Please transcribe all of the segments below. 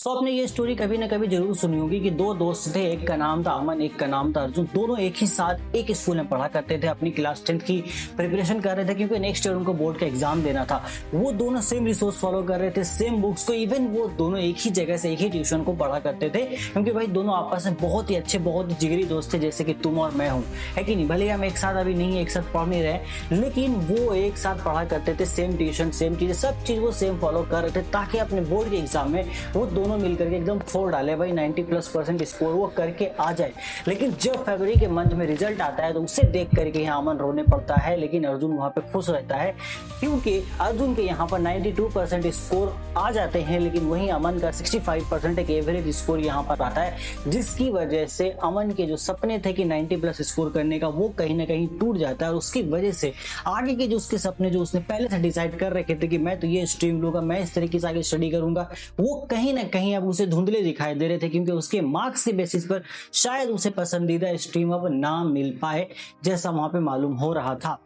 आपने ये स्टोरी कभी ना कभी जरूर सुनी होगी कि दो दोस्त थे, एक का नाम था अमन, एक का नाम था अर्जुन। दोनों एक ही साथ एक स्कूल में पढ़ा करते थे, अपनी क्लास 10th की प्रिपरेशन कर रहे थे क्योंकि नेक्स्ट ईयर उनको बोर्ड का एग्जाम देना था। वो दोनों सेम रिसोर्स फॉलो कर रहे थे, सेम बुक्स को। इवन वो दोनों एक ही जगह से एक ही ट्यूशन को पढ़ा करते थे क्योंकि भाई दोनों आपस में बहुत ही अच्छे, बहुत ही जिगरी दोस्त थे, जैसे कि तुम और मैं हूँ, है कि नहीं। भले हम एक साथ अभी नहीं एक साथ पढ़ नहीं रहे, लेकिन वो एक साथ पढ़ा करते थे, सेम ट्यूशन, सेम चीजें, सब चीज वो सेम फॉलो कर रहे थे ताकि अपने बोर्ड के एग्जाम में वो दोनों मिलकर के एकदम फोड़ डाले, भाई 90+% स्कोर वो करके आ जाए। लेकिन जब फरवरी के मंथ में रिजल्ट आता है तो उसे देख करके यहाँ अमन रोने पड़ता है, लेकिन अर्जुन वहां पे खुश रहता है क्योंकि अर्जुन के यहाँ पर 92% स्कोर आ जाते हैं, लेकिन वहीं अमन का 65% एक एवरेज स्कोर यहाँ पर आता है, जिसकी वजह से अमन के जो सपने थे कि 90+ स्कोर करने का, वो कहीं ना कहीं टूट जाता है। और उसकी वजह से आगे के जो उसके सपने जो उसने पहले से डिसाइड कर रखे थे कि मैं तो ये स्ट्रीम लूंगा, मैं इस तरीके से आगे स्टडी करूंगा, वो कहीं ना कहीं अब उसे धुंधले दिखाई दे रहे थे क्योंकि उसके मार्क्स के बेसिस पर शायद उसे पसंदीदा स्ट्रीम अब ना मिल पाए, जैसा वहां पे मालूम हो रहा था।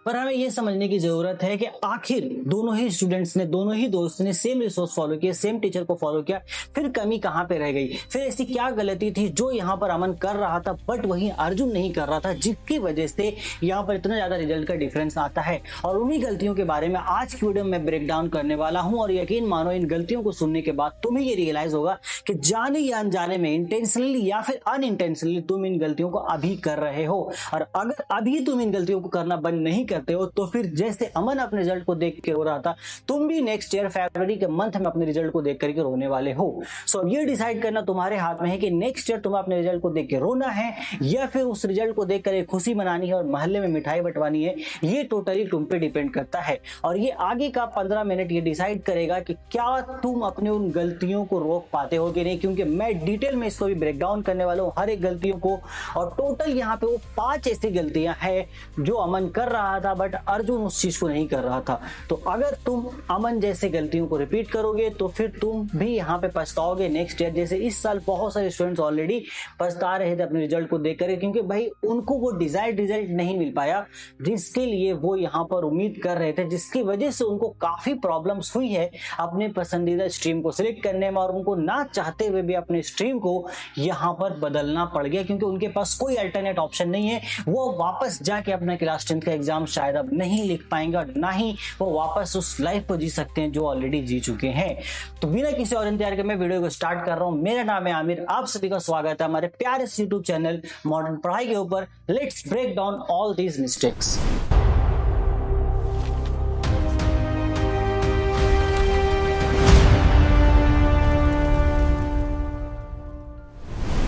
पर हमें यह समझने की जरूरत है कि आखिर दोनों ही स्टूडेंट्स ने, दोनों ही दोस्त ने सेम रिसोर्स फॉलो किया, सेम टीचर को फॉलो किया, फिर कमी कहां पे रह गई, फिर ऐसी क्या गलती थी जो यहां पर अमन कर रहा था बट वहीं अर्जुन नहीं कर रहा था, जिसकी वजह से यहां पर इतना ज्यादा रिजल्ट का डिफरेंस आता है। और उन्हीं गलतियों के बारे में आज की वीडियो में ब्रेक डाउन करने वाला हूं। और यकीन मानो, इन गलतियों को सुनने के बाद तुम्हें ये रियलाइज होगा कि जाने या अनजाने में, इंटेंशनली या फिर अनइंटेंशनली, तुम इन गलतियों को अभी कर रहे हो। और अगर अभी तुम इन गलतियों को करना बंद नहीं करते हो तो फिर जैसे अमन अपने रिजल्ट को देख के रो रहा था, तुम भी नेक्स्ट ईयर फरवरी के मंथ में अपने रिजल्ट को देख करके रोने वाले हो। अब ये डिसाइड करना तुम्हारे हाथ में है कि नेक्स्ट ईयर तुम्हें अपने रिजल्ट को देख के रोना है या फिर उस रिजल्ट को देख कर एक खुशी मनानी है और मोहल्ले में मिठाई बंटवानी है। ये टोटली तुम पे डिपेंड करता है और ये आगे का 15 मिनट ये डिसाइड करेगा कि क्या तुम अपने उन गलतियों को रोक पाते हो कि नहीं, क्योंकि मैं डिटेल में इसको भी ब्रेक डाउन करने वाला हूँ, हर एक गलतियों को। और टोटल यहाँ पे वो 5 ऐसी गलतियां हैं जो अमन कर रहा था बट अर्जुन उस चीज को नहीं कर रहा था। तो अगर तुम अमन जैसे गलतियों को रिपीट करोगे तो फिर तुम भी यहाँ पे पछताओगे नेक्स्ट ईयर। जैसे इस साल बहुत सारे स्टूडेंट्स ऑलरेडी पछता रहे थे अपने रिजल्ट को देखकर, क्योंकि भाई उनको वो डिजायर्ड रिजल्ट नहीं मिल पाया जिसके लिए वो यहाँ पर उम्मीद कर रहे थे, जिसकी वजह से उनको काफी प्रॉब्लम्स हुई है अपने पसंदीदा स्ट्रीम को सिलेक्ट करने में। और उनको ना चाहते हुए भी अपने स्ट्रीम को यहाँ पर बदलना पड़ गया क्योंकि उनके पास कोई अल्टरनेट ऑप्शन नहीं है। वो वापस जाके अपना क्लास 10th का एग्जाम शायद अब नहीं लिख पाएंगे और ना ही वो वापस उस लाइफ को जी सकते हैं जो ऑलरेडी जी चुके हैं। तो बिना किसी और इंतजार के मैं वीडियो को स्टार्ट कर रहा हूं। मेरा नाम है आमिर, आप सभी का स्वागत है हमारे प्यारे यूट्यूब चैनल मॉडर्न पढ़ाई के ऊपर। Let's break down all these mistakes.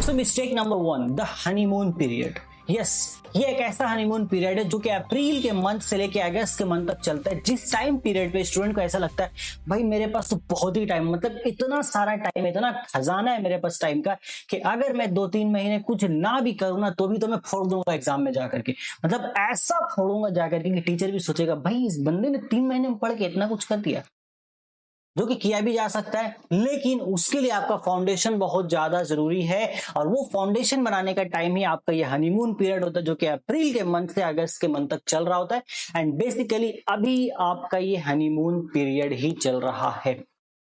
Mistake number 1, the honeymoon period. Yes, ये एक ऐसा हनीमून पीरियड है जो कि अप्रैल के मंथ से लेके अगस्त के मंथ तक चलता है, जिस टाइम पीरियड पे स्टूडेंट को ऐसा लगता है भाई मेरे पास तो बहुत ही टाइम, मतलब इतना सारा टाइम है, इतना खजाना है मेरे पास टाइम का कि अगर मैं 2-3 महीने कुछ ना भी करूँ ना तो भी तो मैं फोड़ दूंगा एग्जाम में जाकर के। मतलब ऐसा फोड़ूंगा जाकर के कि टीचर भी सोचेगा भाई इस बंदे ने 3 महीने में पढ़ के इतना कुछ कर दिया, जो कि किया भी जा सकता है। लेकिन उसके लिए आपका फाउंडेशन बहुत ज्यादा जरूरी है और वो फाउंडेशन बनाने का टाइम ही आपका ये हनीमून पीरियड होता है, जो कि अप्रैल के मंथ से अगस्त के मंथ तक चल रहा होता है। एंड बेसिकली अभी आपका ये हनीमून पीरियड ही चल रहा है।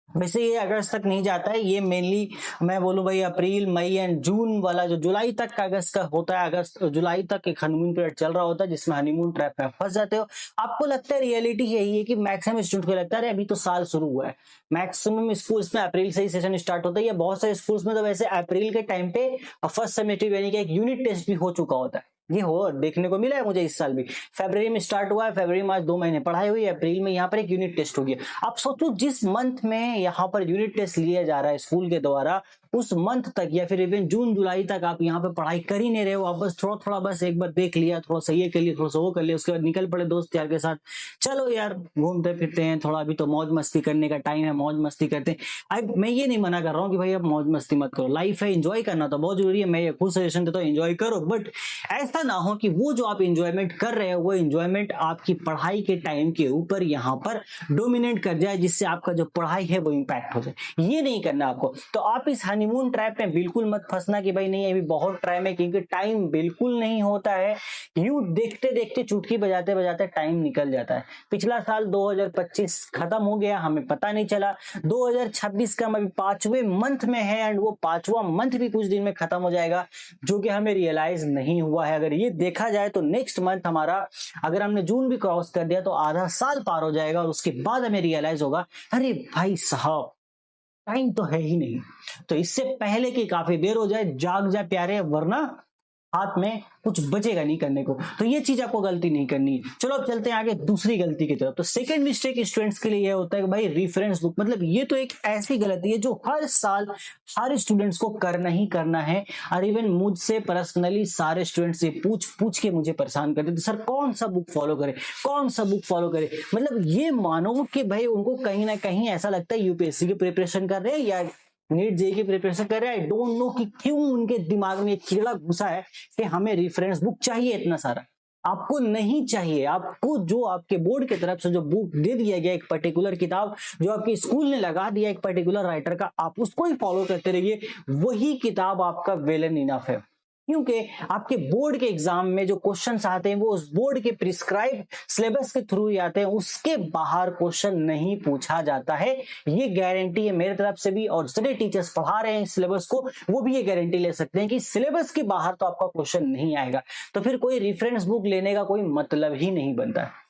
वैसे ये अगस्त तक नहीं जाता है, ये मेनली मैं बोलूं भाई अप्रैल, मई एंड जून वाला जो जुलाई तक का अगस्त का होता है, अगस्त जुलाई तक एक हनीमून पीरियड चल रहा होता है जिसमें हनीमून ट्रैप में फंस जाते हो। आपको लगता है, रियलिटी यही है कि मैक्सिमम स्टूडेंट को लगता है अभी तो साल शुरू हुआ है। मैक्सिमम स्कूल्स में अप्रैल से ही सेशन स्टार्ट होता है, या बहुत सारे स्कूल्स में तो वैसे अप्रैल के टाइम पे फर्स्ट सेमेस्टर यानी कि एक यूनिट टेस्ट भी हो चुका होता है। ये हो देखने को मिला है मुझे इस साल भी। फरवरी में स्टार्ट हुआ है, फरवरी मार्च 2 महीने पढ़ाई हुई है, अप्रैल में यहाँ पर एक यूनिट टेस्ट हो गया। आप सोचो जिस मंथ में यहाँ पर यूनिट टेस्ट लिया जा रहा है स्कूल के द्वारा, उस मंथ तक या फिर इवन जून जुलाई तक आप यहाँ पे पढ़ाई कर ही नहीं रहे हो। आप बस थोड़ा थोड़ा बस एक बार देख लिया, थोड़ा सा ये कर लिया, थोड़ा सा वो कर लिया, उसके बाद निकल पड़े दोस्त यार के साथ, चलो यार घूमते फिरते हैं, थोड़ा अभी तो मौज मस्ती करने का टाइम है, मौज मस्ती करते हैं। अब मैं ये नहीं मना कर रहा हूँ कि भाई अब मौज मस्ती मत करो, लाइफ है, एंजॉय करना तो बहुत जरूरी है, मैं ये खुद सजेशन देता हूँ एंजॉय करो। बट ऐसा ना हो कि वो जो आप एंजॉयमेंट कर रहे हो वो एंजॉयमेंट आपकी पढ़ाई के टाइम के ऊपर यहाँ पर डोमिनेट कर जाए, जिससे आपका जो पढ़ाई है वो इम्पैक्ट हो जाए। ये नहीं करना आपको। तो आप इस हनीमून ट्रैप में बिल्कुल मत फंसना कि भाई नहीं अभी बहुत टाइम है, क्योंकि टाइम बिल्कुल नहीं होता है। यूं देखते देखते चुटकी बजाते बजाते टाइम निकल जाता है। पिछला साल 2025 खत्म हो गया, हमें पता नहीं चला। 2026 का हम अभी 5वें मंथ में है एंड वो 5वां मंथ भी कुछ दिन में खत्म हो जाएगा, जो कि हमें रियलाइज नहीं हुआ है। अगर ये देखा जाए तो नेक्स्ट मंथ हमारा, अगर हमने जून भी क्रॉस कर दिया तो आधा साल पार हो जाएगा, और उसके बाद हमें रियलाइज होगा अरे भाई साहब टाइम तो है ही नहीं। तो इससे पहले कि काफी देर हो जाए, जाग जा प्यारे, वरना हाथ में कुछ बचेगा नहीं करने को। तो ये चीज आपको गलती नहीं करनी है। चलो अब चलते हैं आगे दूसरी गलती की तरफ। तो सेकंड मिस्टेक स्टूडेंट्स के लिए ये होता है कि भाई रेफरेंस बुक, मतलब ये तो एक ऐसी गलती है जो हर साल हर स्टूडेंट्स को करना ही करना है। और इवन मुझसे पर्सनली सारे स्टूडेंट्स ये पूछ पूछ के मुझे परेशान करते थे, सर कौन सा बुक फॉलो करे, कौन सा बुक फॉलो करे। मतलब ये मानो कि भाई उनको कहीं ना कहीं ऐसा लगता है यूपीएससी की प्रिपरेशन कर रहे हैं या नीट जेईई की प्रिपरेशन कर रहे हैं। आई डोंट नो कि क्यों उनके दिमाग में एक कीड़ा घुसा है कि हमें रेफरेंस बुक चाहिए इतना सारा। आपको नहीं चाहिए। आपको जो आपके बोर्ड की तरफ से जो बुक दे दिया गया, एक पर्टिकुलर किताब जो आपके स्कूल ने लगा दिया एक पर्टिकुलर राइटर का, आप उसको ही फॉलो करते रहिए। वही किताब आपका वेल एंड इनफ है, क्योंकि आपके बोर्ड के एग्जाम में जो क्वेश्चंस आते हैं वो उस बोर्ड के प्रिस्क्राइब सिलेबस के थ्रू ही आते हैं, उसके बाहर क्वेश्चन नहीं पूछा जाता है। ये गारंटी है मेरी तरफ से भी, और जितने टीचर्स पढ़ा रहे हैं सिलेबस को वो भी ये गारंटी ले सकते हैं कि सिलेबस के बाहर तो आपका क्वेश्चन नहीं आएगा। तो फिर कोई रेफरेंस बुक लेने का कोई मतलब ही नहीं बनता है।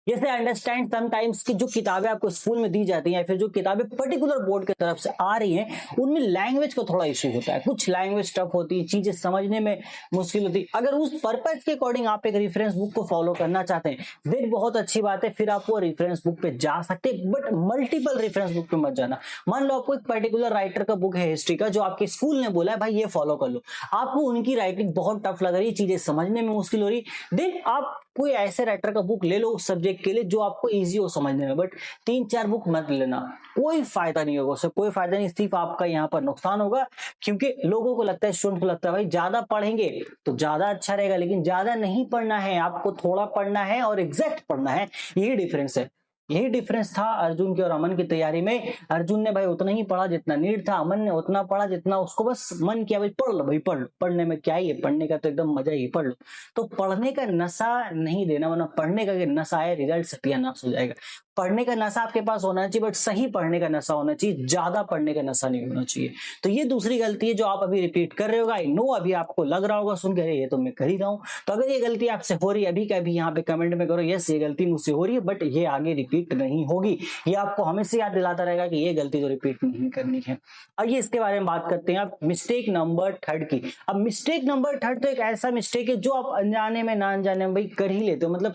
जैसे अंडरस्टैंड समटाइम्स की जो किताबें आपको स्कूल में दी जाती हैं या फिर जो किताबें पर्टिकुलर बोर्ड की तरफ से आ रही हैं उनमें लैंग्वेज का थोड़ा इश्यू होता है। कुछ लैंग्वेज टफ होती है, चीजें समझने में मुश्किल होती है। अगर उस पर्पज के अकॉर्डिंग आप एक रेफरेंस बुक को फॉलो करना चाहते हैं देन बहुत अच्छी बात है, फिर आप वो रेफरेंस बुक पे जा सकते हैं, बट मल्टीपल रेफरेंस बुक पे मत जाना। मान लो आपको एक पर्टिकुलर राइटर का बुक है हिस्ट्री का, जो आपके स्कूल ने बोला है भाई ये फॉलो कर लो, आपको उनकी राइटिंग बहुत टफ लग रही है, चीजें समझने में मुश्किल हो रही, देन आप कोई ऐसे राइटर का बुक ले लो उस सब्जेक्ट के लिए जो आपको इजी हो समझने में। बट 3-4 बुक मत लेना, कोई फायदा नहीं होगा उससे, कोई फायदा नहीं, सिर्फ आपका यहाँ पर नुकसान होगा। क्योंकि लोगों को लगता है, स्टूडेंट को लगता है भाई ज्यादा पढ़ेंगे तो ज्यादा अच्छा रहेगा, लेकिन ज्यादा नहीं पढ़ना है, आपको थोड़ा पढ़ना है और एग्जैक्ट पढ़ना है। यही डिफरेंस है। यही डिफरेंस था अर्जुन की और अमन की तैयारी में। अर्जुन ने भाई उतना ही पढ़ा जितना नीड था, अमन ने उतना पढ़ा जितना उसको बस मन किया भाई पढ़ लो भाई पढ़ लो, पढ़ने में क्या ही है, पढ़ने का तो एकदम मजा ही, पढ़ लो। तो पढ़ने का नशा नहीं देना, वरना पढ़ने का नशा है रिजल्ट सत्यानाश हो जाएगा। पढ़ने का नशा आपके पास होना चाहिए, बट सही पढ़ने का नशा होना चाहिए, ज्यादा पढ़ने का नशा नहीं होना चाहिए। तो ये दूसरी गलती है जो आप अभी रिपीट कर रहे होगा। आई नो अभी आपको लग रहा होगा सुन के ये तो मैं कर ही रहा हूँ। तो अगर ये गलती आपसे हो रही है अभी का अभी यहाँ पे कमेंट में करो यस ये गलती मुझसे हो रही है, बट ये आगे रिपीट नहीं होगी। ये आपको हमेशा याद दिलाता रहेगा कि ये गलती तो रिपीट नहीं करनी है। आइए इसके बारे में बात करते हैं आप मिस्टेक नंबर 3 की। अब मिस्टेक नंबर 3 तो एक ऐसा मिस्टेक है जो आप अनजाने में ना अनजाने में भाई कर ही लेते हो। मतलब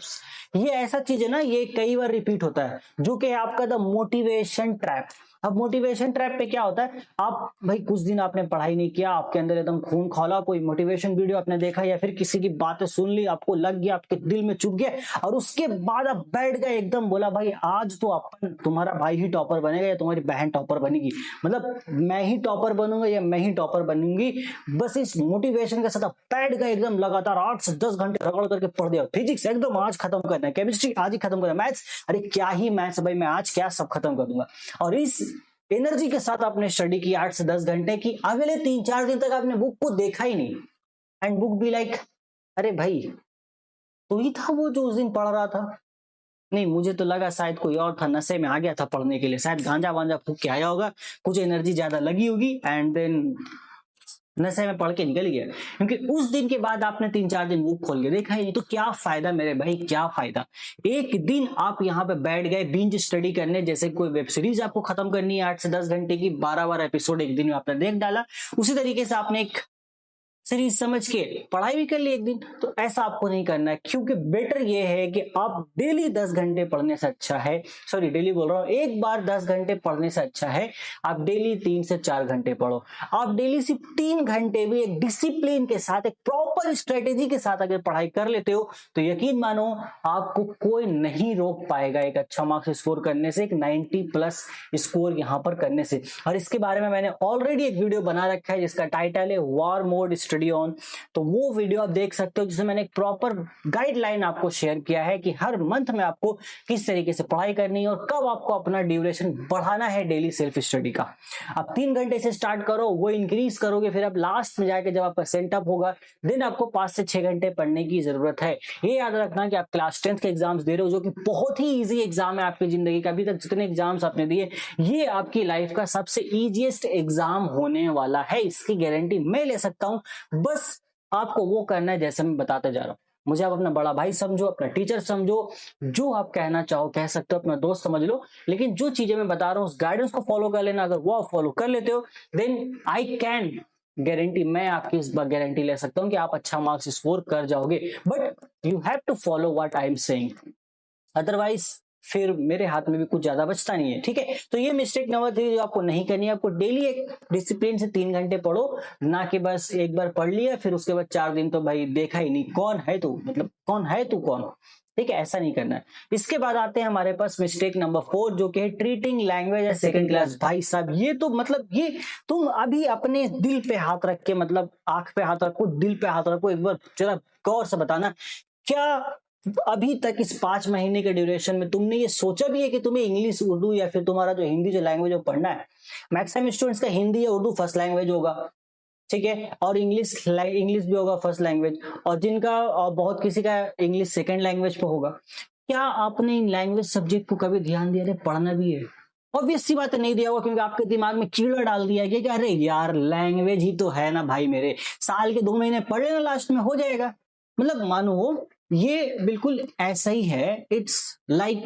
ये ऐसा चीज है ना, ये कई बार रिपीट होता है, जो कि आपका द मोटिवेशन ट्रैप। अब मोटिवेशन ट्रैप पे क्या होता है, आप भाई कुछ दिन आपने पढ़ाई नहीं किया, आपके अंदर एकदम खून खौला, कोई मोटिवेशन वीडियो आपने देखा या फिर किसी की बातें सुन ली, आपको लग गया, आपके दिल में चुभ गया, और उसके बाद आप बैठ गए एकदम, बोला भाई आज तो अपन तुम्हारा भाई ही टॉपर बनेगा या तुम्हारी बहन टॉपर बनेगी, मतलब मैं ही टॉपर बनूंगा या मैं ही टॉपर बनूंगी। बस इस मोटिवेशन के साथ आप बैठ गए एकदम लगातार 8 से 10 घंटे रगड़ करके पढ़ दिया। फिजिक्स एकदम आज खत्म करना है, केमिस्ट्री आज ही खत्म करना है, मैथ्स अरे क्या ही मैथ्स भाई मैं आज क्या सब खत्म कर दूंगा। और इस एनर्जी के साथ आपने स्टडी की 8 से 10 घंटे की, अगले 3-4 दिन तक आपने बुक को देखा ही नहीं, एंड बुक भी लाइक अरे भाई तू ही था वो जो उस दिन पढ़ रहा था। नहीं, मुझे तो लगा शायद कोई और था, नशे में आ गया था पढ़ने के लिए, शायद गांजा वांजा फूक के आया होगा, कुछ एनर्जी ज्यादा लगी होगी एंड देन नशे में पढ़ के निकल गया। क्योंकि उस दिन के बाद आपने 3-4 दिन बुक खोल के देखा ही नहीं, तो क्या फायदा मेरे भाई, क्या फायदा। एक दिन आप यहाँ पे बैठ गए बिंज स्टडी करने, जैसे कोई वेब सीरीज आपको खत्म करनी है 8 से 10 घंटे की, 12 एपिसोड एक दिन में आपने देख डाला, उसी तरीके से आपने एक सीरीज समझ के पढ़ाई भी कर ली एक दिन। तो ऐसा आपको नहीं करना है, क्योंकि बेटर ये है कि आप डेली 10 घंटे पढ़ने से अच्छा है, सॉरी डेली बोल रहा हूँ, एक बार 10 घंटे पढ़ने से अच्छा है आप डेली 3 से 4 घंटे पढ़ो। आप डेली सिर्फ 3 घंटे भी एक डिसिप्लिन के साथ, एक प्रॉपर स्ट्रेटेजी के साथ अगर पढ़ाई कर लेते हो तो यकीन मानो आपको कोई नहीं रोक पाएगा एक अच्छा मार्क्स स्कोर करने से, एक 90+ स्कोर यहाँ पर करने से। और इसके बारे में मैंने ऑलरेडी एक वीडियो बना रखा है जिसका टाइटल है वॉर मोड स्टडी ऑन, तो वो वीडियो आप देख सकते हो जिसमें मैंने एक प्रॉपर गाइडलाइन आपको शेयर किया है कि हर मंथ में आपको किस तरीके से पढ़ाई करनी है और कब आपको अपना ड्यूरेशन बढ़ाना है डेली सेल्फ स्टडी का। आप 3 घंटे से स्टार्ट करो, वो इंक्रीज करोगे, फिर आप लास्ट में जाके जब आपका सेटअप होगा देन आपको 5 से 6 घंटे पढ़ने की जरूरत है। ये याद रखना कि आप क्लास 10th के एग्जाम्स दे रहे हो जो कि बहुत ही ईजी एग्जाम है आपकी जिंदगी का। अभी तक जितने एग्जाम्स आपने दिए ये आपकी लाइफ का सबसे ईजीएस्ट एग्जाम होने वाला है, इसकी गारंटी मैं ले सकता हूं। बस आपको वो करना है जैसे मैं बताते जा रहा हूं। मुझे आप अपना बड़ा भाई समझो, अपना टीचर समझो, जो आप कहना चाहो कह सकते हो, अपना दोस्त समझ लो, लेकिन जो चीजें मैं बता रहा हूं उस गाइडेंस को फॉलो कर लेना। अगर वो आप फॉलो कर लेते हो देन आई कैन गारंटी, मैं आपकी इस बार गारंटी ले सकता हूं कि आप अच्छा मार्क्स स्कोर कर जाओगे। But you have to follow what I am saying, otherwise फिर मेरे हाथ में भी कुछ ज्यादा बचता नहीं है। ठीक है, तो ये मिस्टेक नंबर 3 जो आपको नहीं करनी है, आपको डेली एक डिसिप्लिन से 3 घंटे पढ़ो, ना कि बस एक बार पढ़ लिया फिर उसके बाद 4 दिन तो भाई देखा ही नहीं, कौन है तू, मतलब कौन है तू कौन। ठीक है, ऐसा नहीं करना है। इसके बाद आते हैं हमारे पास मिस्टेक नंबर 4 जो कि है treating language as second class. भाई साहब ये तो मतलब ये तुम अभी अपने दिल पे हाथ रख के, मतलब आंख पे हाथ रखो, दिल पे हाथ रखो, एक बार जरा गौर से बताना, क्या अभी तक इस 5 महीने के ड्यूरेशन में तुमने ये सोचा भी है कि तुम्हें इंग्लिश, उर्दू या फिर तुम्हारा जो हिंदी जो लैंग्वेज है पढ़ना है? मैक्सिमम स्टूडेंट्स का हिंदी या उर्दू फर्स्ट लैंग्वेज होगा, ठीक है, और इंग्लिश भी होगा फर्स्ट लैंग्वेज, और जिनका बहुत किसी का इंग्लिश सेकंड लैंग्वेज पे होगा। क्या आपने इन लैंग्वेज सब्जेक्ट को कभी ध्यान दिया? पढ़ना भी है, ऑब्वियस सी बात है नहीं दिया होगा, क्योंकि आपके दिमाग में कीड़ा डाल दिया गया कि अरे यार लैंग्वेज ही तो है ना भाई, मेरे साल के 2 महीने पढ़ लेना लास्ट में हो जाएगा। मतलब मानो ये बिल्कुल ऐसा ही है, इट्स लाइक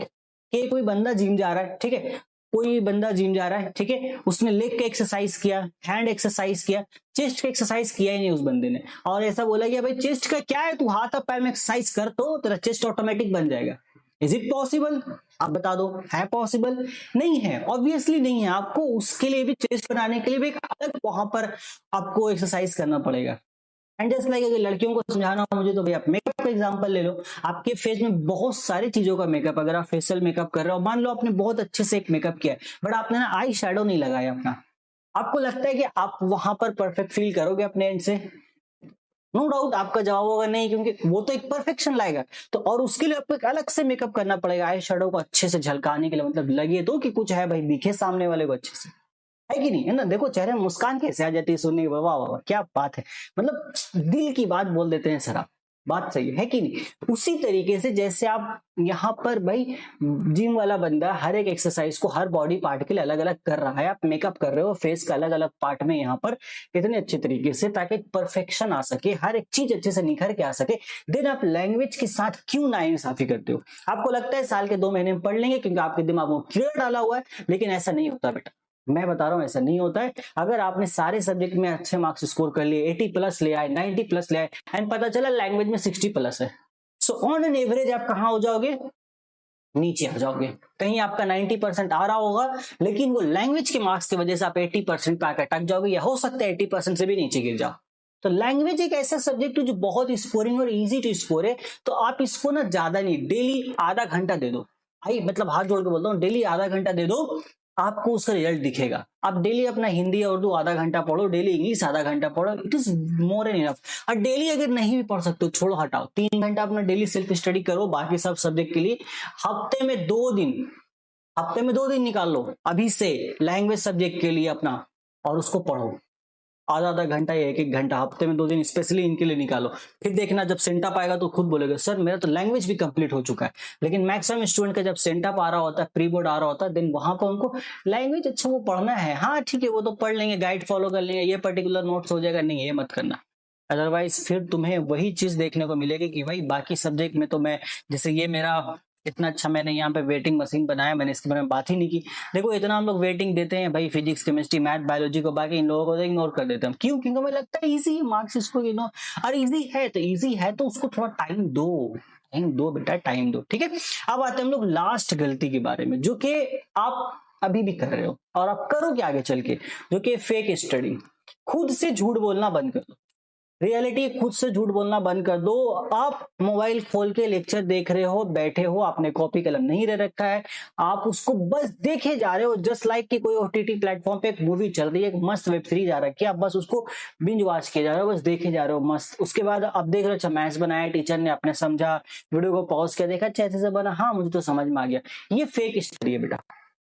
कि कोई बंदा जिम जा रहा है, ठीक है, कोई बंदा जिम जा रहा है, ठीक है, उसने लेग का एक्सरसाइज किया, हैंड एक्सरसाइज किया, चेस्ट का एक्सरसाइज किया ही नहीं उस बंदे ने, और ऐसा बोला कि भाई चेस्ट का क्या है, तू हाथ और पैर में एक्सरसाइज कर तो तेरा चेस्ट ऑटोमेटिक बन जाएगा। Is it possible? आप बता दो, है पॉसिबल? नहीं है, ऑब्वियसली नहीं है। आपको उसके लिए भी, चेस्ट बनाने के लिए भी एक अलग वहां पर आपको एक्सरसाइज करना पड़ेगा। एंड जस्ट लाइक अगर लड़कियों को समझाना हो मुझे, तो भाई आप मेकअप का एग्जांपल ले लो। आपके फेस में बहुत सारी चीजों का मेकअप, अगर आप फेशियल मेकअप कर रहे हो, मान लो आपने बहुत अच्छे से एक मेकअप किया है बट आपने ना आई शैडो नहीं लगाया अपना, आपको लगता है कि आप वहां पर परफेक्ट फील करोगे अपने एंड से? नो डाउट आपका जवाब होगा नहीं, क्योंकि वो तो एक परफेक्शन लाएगा। तो और उसके लिए आपको एक अलग से मेकअप करना पड़ेगा आई शैडो को अच्छे से झलकाने के लिए, मतलब लगे तो कि कुछ है भाई, दिखे सामने वाले को अच्छे से, है कि नहीं? है ना? देखो चेहरे में मुस्कान कैसे आ जाती है सुनने के बाद, वाह वाह क्या बात है, मतलब दिल की बात बोल देते हैं सर आप, बात सही है कि नहीं? उसी तरीके से जैसे आप यहाँ पर भाई जिम वाला बंदा हर एक एक्सरसाइज को हर बॉडी पार्ट के लिए अलग अलग कर रहा है, आप मेकअप कर रहे हो फेस का अलग अलग पार्ट में यहाँ पर इतने अच्छे तरीके से ताकि परफेक्शन आ सके, हर एक चीज अच्छे से निखर के आ सके। देन आप लैंग्वेज के साथ क्यों नाइंसाफी करते हो? आपको लगता है साल के 2 महीने में पढ़ लेंगे क्योंकि आपके दिमाग में कीड़ा डाला हुआ है, लेकिन ऐसा नहीं होता बेटा, मैं बता रहा हूं ऐसा नहीं होता है। अगर आपने सारे सब्जेक्ट में अच्छे मार्क्स स्कोर कर लिए, 80 प्लस ले आए, 90 प्लस ले आए, एंड पता चला लैंग्वेज में 60 प्लस है, सो ऑन एन एवरेज आप कहां हो जाओगे? नीचे आ जाओगे। कहीं आपका 90% आ रहा होगा लेकिन वो लैंग्वेज के मार्क्स की वजह से आप 80% पे आकर अटक जाओगे, या हो सकता है 80% से भी नीचे गिर जाओ। तो लैंग्वेज एक ऐसा सब्जेक्ट है जो बहुत स्कोरिंग और इजी टू स्कोर है, तो आप इसको ना ज्यादा नहीं, डेली आधा घंटा दे दो। आई मतलब हाथ जोड़ के बोलता हूँ, डेली आधा घंटा दे दो, आपको उसका रिजल्ट दिखेगा। आप डेली अपना हिंदी या उर्दू आधा घंटा पढ़ो, डेली इंग्लिश आधा घंटा पढ़ो, it is more an enough. और डेली अगर नहीं भी पढ़ सकते हो छोड़ो हटाओ, 3 घंटा अपना डेली सेल्फ स्टडी करो बाकी सब सब्जेक्ट के लिए। हफ्ते में 2 दिन, हफ्ते में 2 दिन निकाल लो अभी से लैंग्वेज सब्जेक्ट के लिए अपना, और उसको पढ़ो आधा आधा घंटा या 1 घंटा, हफ्ते में 2 दिन स्पेशली इनके लिए निकालो। फिर देखना जब सेंटअप आएगा तो खुद बोलेगा सर मेरा तो लैंग्वेज भी कंप्लीट हो चुका है। लेकिन मैक्सिमम स्टूडेंट का जब सेंटअप आ रहा होता है, प्री बोर्ड आ रहा होता है, देन वहां पर उनको लैंग्वेज अच्छा वो पढ़ना है, हाँ ठीक है वो तो पढ़ लेंगे, गाइड फॉलो कर लेंगे, ये पर्टिकुलर नोट्स हो जाएगा, नहीं ये मत करना। अदरवाइज फिर तुम्हें वही चीज देखने को मिलेगी कि भाई बाकी सब्जेक्ट में तो मैं, जैसे ये मेरा इतना अच्छा मैंने यहाँ पे वेटिंग मशीन बनाया, मैंने इसके बारे में बात ही नहीं की। देखो इतना हम लोग वेटिंग देते हैं भाई फिजिक्स केमिस्ट्री मैथ बायोलॉजी को, बाकी इन लोगों को तो इग्नोर कर देते हैं। क्यों? क्योंकि हमें लगता है इजी है, मार्क्स इसको इग्नोर, और इजी है तो इजी है तो उसको थोड़ा टाइम दो, टाइम दो बेटा, टाइम दो। ठीक है, अब आते हैं हम लोग लास्ट गलती के बारे में जो कि आप अभी भी कर रहे हो और आप करोगे आगे चल के, जो कि फेक स्टडी। खुद से झूठ बोलना बंद कर दो। रियलिटी खुद से झूठ बोलना बंद कर दो। आप मोबाइल खोल के लेक्चर देख रहे हो, बैठे हो, आपने कॉपी कलम नहीं ले रखा है, आप उसको बस देखे जा रहे हो, जस्ट लाइक कि कोई ओटीटी प्लेटफॉर्म पे एक मूवी चल रही है, एक मस्त वेब सीरीज आ रखी है, आप बस उसको बिंज वॉच किए जा रहे हो, बस देखे जा रहे हो मस्त। उसके बाद आप देख रहे हो अच्छा मैथ्स बनाया टीचर ने, आपने समझा, वीडियो को पॉज किया, देखा अच्छा ऐसे से बना, हाँ मुझे तो समझ में आ गया। ये फेक स्टडी है बेटा,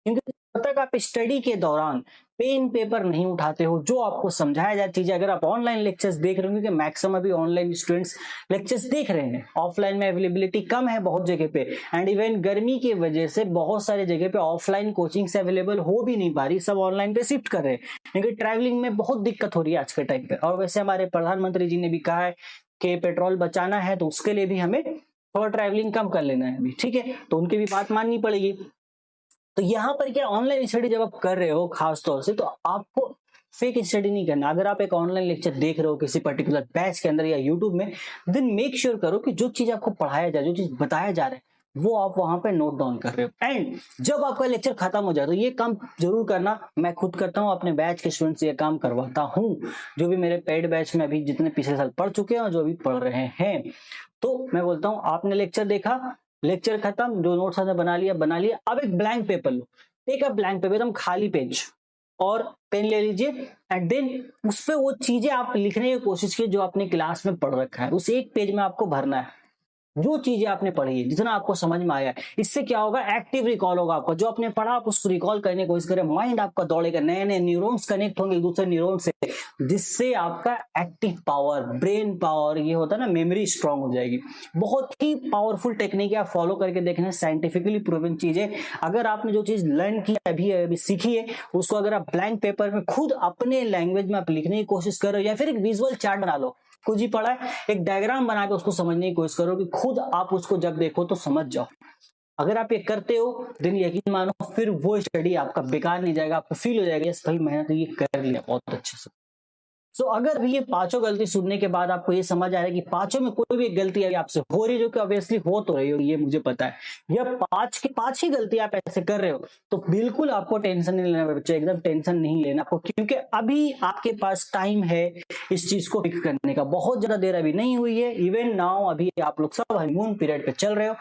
क्योंकि जब तक आप स्टडी के दौरान पेन पेपर नहीं उठाते हो, जो आपको समझाया जाए चीजें, अगर आप ऑनलाइन लेक्चर्स देख रहे हो, क्योंकि मैक्सिमम अभी ऑनलाइन स्टूडेंट्स लेक्चर्स देख रहे हैं, ऑफलाइन में अवेलेबिलिटी कम है बहुत जगह पे, एंड इवन गर्मी की वजह से बहुत सारी जगह पे ऑफलाइन कोचिंग से अवेलेबल हो भी नहीं पा रही, सब ऑनलाइन पे शिफ्ट कर रहे हैं, क्योंकि ट्रैवलिंग में बहुत दिक्कत हो रही है आज के टाइम पे। और वैसे हमारे प्रधानमंत्री जी ने भी कहा है कि पेट्रोल बचाना है, तो उसके लिए भी हमें थोड़ा ट्रैवलिंग कम कर लेना है अभी, ठीक है, तो उनकी भी बात माननी पड़ेगी। तो यहाँ पर क्या, ऑनलाइन स्टडी जब आप कर रहे हो खास तौर से, तो आपको फेक स्टडी नहीं करना। अगर आप एक ऑनलाइन लेक्चर देख रहे हो किसी पर्टिकुलर बैच के अंदर या यूट्यूब में, देन मेक श्योर करो कि जो चीज आपको पढ़ाया जाए, जो चीज बताया जा रहा है, वो आप वहां पे नोट डाउन कर रहे हो। एंड जब आपका लेक्चर खत्म हो जाए तो ये काम जरूर करना, मैं खुद करता हूँ, अपने बैच के स्टूडेंट से ये काम करवाता हूँ, जो भी मेरे पेड बैच में अभी जितने पिछले साल पढ़ चुके हैं और जो भी पढ़ रहे हैं। तो मैं बोलता हूँ आपने लेक्चर देखा, लेक्चर खत्म, जो नोट्स आपने बना लिया, अब एक ब्लैंक पेपर लो, टेक अ ब्लैंक पेपर, एकदम खाली पेज, और पेन ले लीजिए, एंड देन उस पे वो चीजें आप लिखने की कोशिश कीजिए जो आपने क्लास में पढ़ रखा है, उस एक पेज में आपको भरना है, जो चीजें आपने पढ़ी है, जितना आपको समझ में आया है। इससे क्या होगा, एक्टिव रिकॉल होगा आपका, जो आपने पढ़ा आप उसको रिकॉल करने की कोशिश करें, माइंड आपका दौड़ेगा, नए नए न्यूरॉन्स कनेक्ट होंगे एक दूसरे न्यूरॉन से, जिससे आपका एक्टिव पावर, ब्रेन पावर, ये होता है ना, मेमोरी स्ट्रांग हो जाएगी। बहुत ही पावरफुल टेक्निक है, आप फॉलो करके देखना, साइंटिफिकली प्रूवन चीज है। अगर आपने जो चीज लर्न की अभी सीखी है, उसको अगर आप ब्लैंक पेपर में खुद अपने लैंग्वेज में आप लिखने की कोशिश करो, या फिर एक विजुअल चार्ट बना लो, कुछ ही पढ़ा है एक डायग्राम बना के उसको समझने की कोशिश करो, कि खुद आप उसको जब देखो तो समझ जाओ। अगर आप ये करते हो, दिन यकीन मानो फिर वो स्टडी आपका बेकार नहीं जाएगा, आपको फील हो जाएगा यस भाई मैंने तो ये कर लिया बहुत अच्छे से। सो अगर भी ये पांचों गलती सुनने के बाद आपको ये समझ आ रहा है कि पांचों में कोई भी एक गलती अभी आपसे हो रही है, जो कि ऑब्वियसली हो तो रही हो, ये मुझे पता है, या पांच की पांच ही गलती आप ऐसे कर रहे हो, तो बिल्कुल आपको टेंशन नहीं लेना बच्चे, एकदम टेंशन नहीं लेना आपको, क्योंकि अभी आपके पास टाइम है इस चीज को फिक्स करने का, बहुत ज्यादा देर अभी नहीं हुई है। इवन नाउ अभी आप लोग सब हनीमून पीरियड पे चल रहे हो,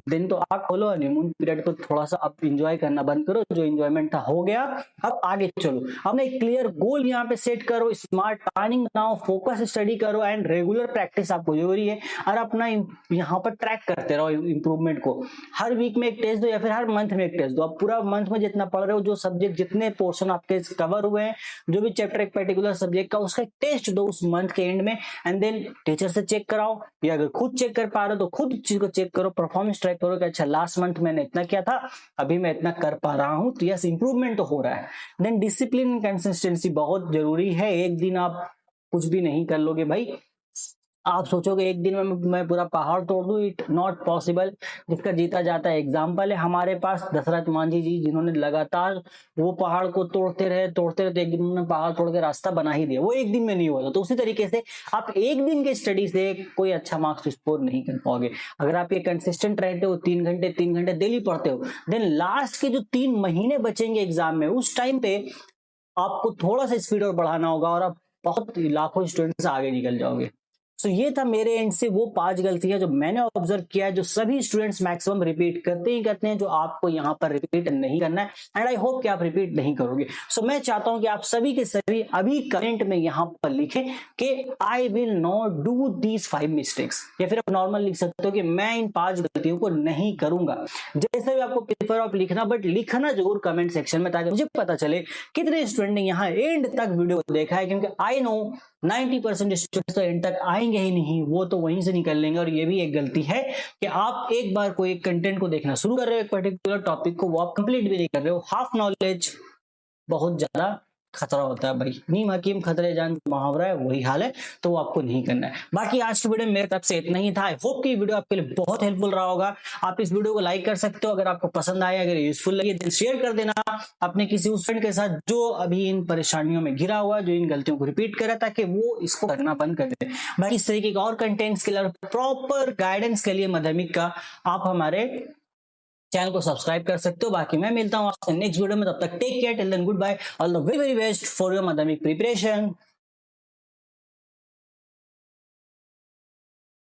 दिन तो आग खोलो, हनीमून पीरियड को थोड़ा सा अब इंजॉय करना बंद करो, जो इंजॉयमेंट था हो गया, अब आगे चलो, अपने एक क्लियर गोल यहाँ पे सेट करो, स्मार्ट प्लानिंग बनाओ, फोकस स्टडी करो, एंड रेगुलर प्रैक्टिस आपको जरूरी है, और अपना यहाँ पर ट्रैक करते रहो इंप्रूवमेंट को। हर वीक में एक टेस्ट दो, या फिर हर मंथ में एक टेस्ट दो, आप पूरा मंथ में जितना पढ़ रहे हो, जो सब्जेक्ट जितने पोर्शन आपके कवर हुए हैं, जो भी चैप्टर एक पर्टिकुलर सब्जेक्ट का, उसका टेस्ट दो उस मंथ के एंड में, एंड देन टीचर से चेक कराओ, या अगर खुद चेक कर पा रहे हो तो खुद चीज को चेक करो, परफॉर्मेंस ट्रैक करो कि अच्छा लास्ट मंथ मैंने इतना किया था, अभी मैं इतना कर पा रहा हूं, तो यस इंप्रूवमेंट तो हो रहा है। देन डिसिप्लिन कंसिस्टेंसी बहुत जरूरी है। एक दिन आप कुछ भी नहीं कर लोगे भाई, आप सोचोगे एक दिन में मैं पूरा पहाड़ तोड़ दूं, इट नॉट पॉसिबल। जिसका जीता जाता है एग्जाम्पल है हमारे पास दशरथ मांझी जी, जिन्होंने लगातार वो पहाड़ को तोड़ते रहे तो एक दिन उन्होंने पहाड़ तोड़ के रास्ता बना ही दिया, वो एक दिन में नहीं हुआ था। तो उसी तरीके से आप एक दिन के स्टडी से कोई अच्छा मार्क्स स्कोर नहीं कर पाओगे। अगर आप ये कंसिस्टेंट रहते हो, 3 घंटे डेली पढ़ते हो, देन लास्ट के जो 3 महीने बचेंगे एग्जाम में, उस टाइम पे आपको थोड़ा सा स्पीड और बढ़ाना होगा, और आप बहुत लाखों स्टूडेंट से आगे निकल जाओगे। सो ये था मेरे एंड से वो 5 गलतियां जो मैंने ऑब्जर्व किया है, जो सभी स्टूडेंट्स मैक्सिमम रिपीट करते ही करते हैं, जो आपको यहाँ पर रिपीट नहीं करना है, एंड आई होप कि आप रिपीट नहीं करोगे। सो मैं चाहता हूं कि आप सभी के सभी अभी कमेंट में यहाँ पर लिखें कि I will not do these 5 mistakes, या फिर आप नॉर्मल लिख सकते हो कि मैं इन 5 गलतियों को नहीं करूंगा। जैसे भी आपको प्रेफर आप लिखना, बट लिखना जरूर कमेंट सेक्शन में, ताकि मुझे पता चले कितने स्टूडेंट ने यहाँ एंड तक वीडियो देखा है, क्योंकि आई नो 90% स्टूडेंट्स तो एंड तक आएंगे ही नहीं, वो तो वहीं से निकल लेंगे। और ये भी एक गलती है कि आप एक बार कोई कंटेंट को देखना शुरू कर रहे हो, एक पर्टिकुलर टॉपिक को, वो आप कंप्लीट भी नहीं कर रहे हो, हाफ नॉलेज बहुत ज्यादा खतरा होता है भाई, नीम हकीम खतरे जान मुहावरा है, वही हाल है, तो वो आपको नहीं करना है। बाकी आज की वीडियो मेरे तरफ से इतना ही था। आई होप कि वीडियो आपके लिए बहुत हेल्पफुल रहा होगा। आप इस वीडियो को लाइक कर सकते हो अगर आपको पसंद आया, अगर यूजफुल लगी तो शेयर कर देना अपने किसी उस फ्रेंड के साथ जो अभी इन परेशानियों में घिरा हुआ, जो इन गलतियों को रिपीट करे, ताकि वो इसको करना बंद कर दे। बाकी इस तरीके के और कंटेंट्स के लिए, प्रॉपर गाइडेंस के लिए माध्यमिक का, आप हमारे चैनल को सब्सक्राइब कर सकते हो। बाकी मैं मिलता हूं आपसे नेक्स्ट वीडियो में, तब तक take care, till then goodbye, all the very very best for your Madhyamik preparation.